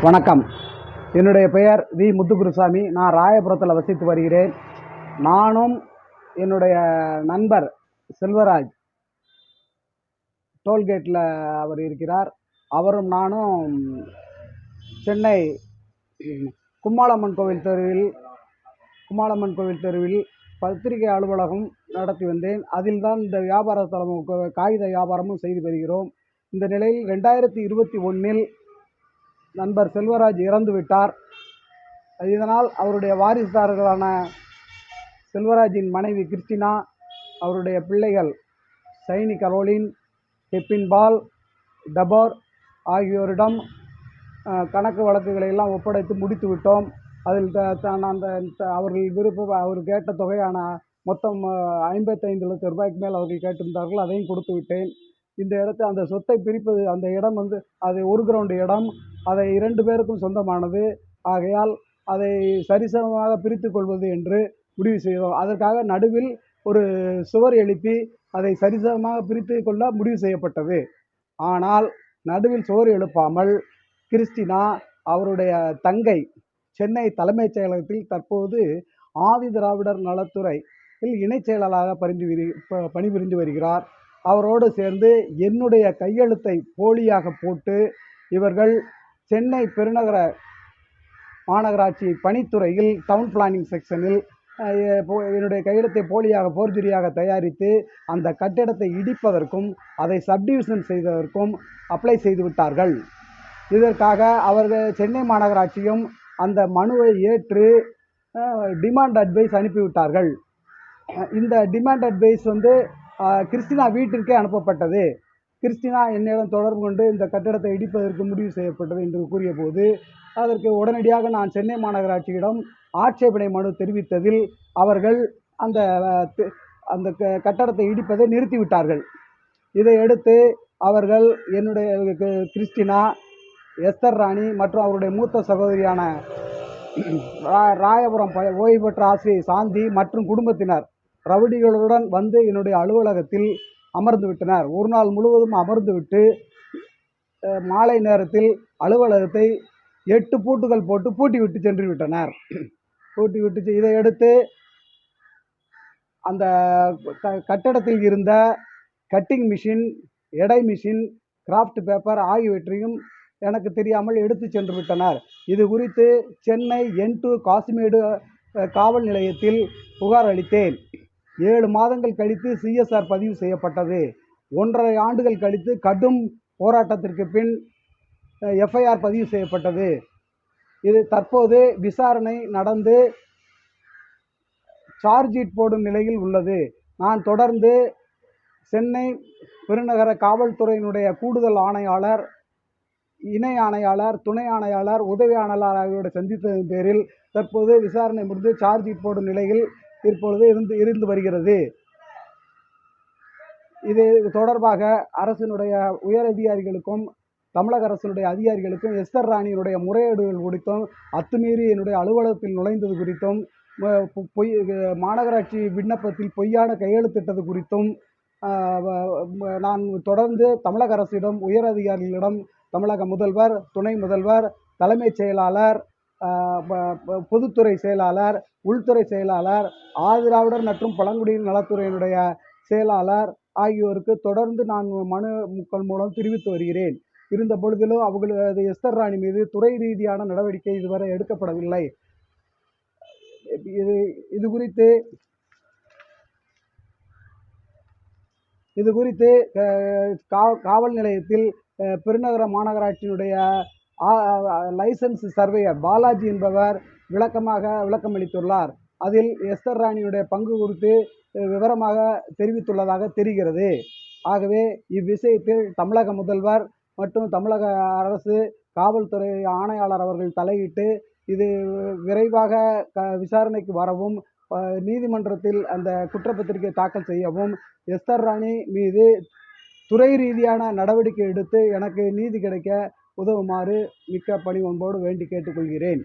வணக்கம். என்னுடைய பெயர் வி முத்துகுருசாமி. நான் ராயபுரத்தில் வசித்து வருகிறேன். நானும் என்னுடைய நண்பர் செல்வராஜ் டோல்கேட்டில் அவர் இருக்கிறார். அவரும் நானும் சென்னை கும்மாளம்மன் கோவில் தெருவில் பத்திரிகை அலுவலகம் நடத்தி வந்தேன். அதில் தான் இந்த காகித வியாபாரமும் செய்து வருகிறோம். இந்த நிலையில் 2021 நண்பர் செல்வராஜ் இறந்து விட்டார். இதனால் அவருடைய வாரிசுதாரர்களான செல்வராஜின் மனைவி கிறிஸ்டினா, அவருடைய பிள்ளைகள் சைனி கரோலின், ஹெப்பின் பால், டபோர் ஆகியோரிடம் கணக்கு வழக்குகளை எல்லாம் ஒப்படைத்து முடித்து விட்டோம். அதில் அவர் கேட்ட தொகையான மொத்தம் 55 லட்சம் ரூபாய்க்கு மேல் அவர்கள் கேட்டிருந்தார்கள். அதையும் கொடுத்து விட்டேன். இந்த இடத்தை அந்த சொத்தை பிரிப்பது, அந்த இடம் அது 1 கிரவுண்ட் இடம். அதை 2 பேருக்கும் சொந்தமானது. ஆகையால் அதை சரிசமமாக பிரித்து கொள்வது என்று முடிவு செய்தோம். அதற்காக நடுவில் ஒரு சுவர் எழுப்பி அதை சரிசமமாக பிரித்து கொள்ள முடிவு செய்யப்பட்டது. ஆனால் நடுவில் சுவர் எழுப்பாமல் கிறிஸ்டினா, அவருடைய தங்கை, சென்னை தலைமைச் செயலகத்தில் தற்போது ஆதி திராவிடர் நலத்துறையில் இணைச் செயலாளராக பணிபுரிந்து வருகிறார். அவரோடு சேர்ந்து என்னுடைய கையெழுத்தை போலியாக போட்டு இவர்கள் சென்னை பெருநகர மாநகராட்சி பணித்துறையில் டவுன் பிளானிங் செக்ஷனில் என்னுடைய கையெழுத்தை போர்ஜரியாக தயாரித்து அந்த கட்டிடத்தை இடிப்பதற்கும் அதை சப்டிவிஷன் செய்வதற்கும் அப்ளை செய்து விட்டார்கள். இதற்காக அவர்கள் சென்னை மாநகராட்சியும் அந்த மனுவை ஏற்று டிமாண்ட் அட்வைஸ் அனுப்பிவிட்டார்கள். இந்த டிமாண்ட் அட்வைஸ் கிறிஸ்டினா வீட்டிற்கே அனுப்பப்பட்டது. கிறிஸ்டினா என்னிடம் தொடர்பு கொண்டு இந்த கட்டிடத்தை இடிப்பதற்கு முடிவு செய்யப்பட்டது என்று கூறிய போது, அதற்கு உடனடியாக நான் சென்னை மாநகராட்சியிடம் ஆட்சேபனை மனு தெரிவித்ததில் அவர்கள் அந்த கட்டடத்தை இடிப்பதை நிறுத்திவிட்டார்கள். இதையடுத்து அவர்கள் என்னுடைய கிறிஸ்டினா, எஸ்தர் ராணி மற்றும் அவருடைய மூத்த சகோதரியான ராயபுரம் ஓய்வு பெற்ற ஆசிரியை சாந்தி மற்றும் குடும்பத்தினர் ரவுடிகளுடன் வந்து என்னுடைய அலுவலகத்தில் அமர்ந்து விட்டனர். ஒரு நாள் முழுவதும் அமர்ந்துவிட்டு மாலை நேரத்தில் அலுவலகத்தை 8 பூட்டுகள் போட்டு பூட்டிவிட்டு சென்று விட்டனர். இதையடுத்து அந்த கட்டடத்தில் இருந்த கட்டிங் மிஷின், எடை மிஷின், கிராஃப்ட் பேப்பர் ஆகியவற்றையும் எனக்கு தெரியாமல் எடுத்து சென்று விட்டனர். இது குறித்து சென்னை N2 காசிமேடு காவல் நிலையத்தில் புகார் அளித்தேன். 7 மாதங்கள் கழித்து CSR பதிவு செய்யப்பட்டது. 1.5 ஆண்டுகள் கழித்து கடும் போராட்டத்திற்கு பின் FIR பதிவு செய்யப்பட்டது. இது தற்போது விசாரணை நடந்து சார்ஜ் ஷீட் போடும் நிலையில் உள்ளது. நான் தொடர்ந்து சென்னை பெருநகர காவல்துறையினுடைய கூடுதல் ஆணையாளர், இணை ஆணையாளர், துணை ஆணையாளர், உதவி ஆணையாளர் ஆகியோரை சந்தித்ததன் பேரில் தற்போது விசாரணை முடிந்து சார்ஜ் ஷீட் போடும் நிலையில் இப்பொழுது இருந்து வருகிறது. இது தொடர்பாக அரசினுடைய உயர் அதிகாரிகளுக்கும் தமிழக அரசினுடைய அதிகாரிகளுக்கும் எஸ்தர் ராணியினுடைய முறையீடுகள் குறித்தும், அத்துமீறி என்னுடைய அலுவலகத்தில் நுழைந்தது குறித்தும், மாநகராட்சி விண்ணப்பத்தில் பொய்யான கையெழுத்திட்டது குறித்தும் நான் தொடர்ந்து தமிழக அரசிடம், உயர் அதிகாரிகளிடம், தமிழக முதல்வர், துணை முதல்வர், தலைமைச் செயலாளர், பொதுத்துறை செயலாளர், உள்துறை செயலாளர், ஆதிதிராவிடர் மற்றும் பழங்குடியினர் நலத்துறையினுடைய செயலாளர் ஆகியோருக்கு தொடர்ந்து நான் மனுக்கள் மூலம் தெரிவித்து வருகிறேன். இருந்த பொழுதிலும் அவர்களது எஸ்தர் ராணி மீது துறை ரீதியான நடவடிக்கை இதுவரை எடுக்கப்படவில்லை. இது குறித்து காவல் நிலையத்தில் பெருநகர மாநகராட்சியினுடைய லைசன்ஸ் சர்வேயர் பாலாஜி என்பவர் விளக்கமளித்துள்ளார். அதில் எஸ்தர் ராணியுடைய பங்கு குறித்து விவரமாக தெரிவித்துள்ளதாக தெரிகிறது. ஆகவே இவ்விஷயத்தில் தமிழக முதல்வர் மற்றும் தமிழக அரசு காவல்துறை ஆணையாளர் அவர்கள் தலையிட்டு இது விரைவாக விசாரணைக்கு வரவும், நீதிமன்றத்தில் அந்த குற்றப்பத்திரிகை தாக்கல் செய்யவும், எஸ்தர் ராணி மீது துறை ரீதியான நடவடிக்கை எடுத்து எனக்கு நீதி கிடைக்க உதவுமாறு மிக்க பணிவன்போடு வேண்டி கேட்டுக்கொள்கிறேன்.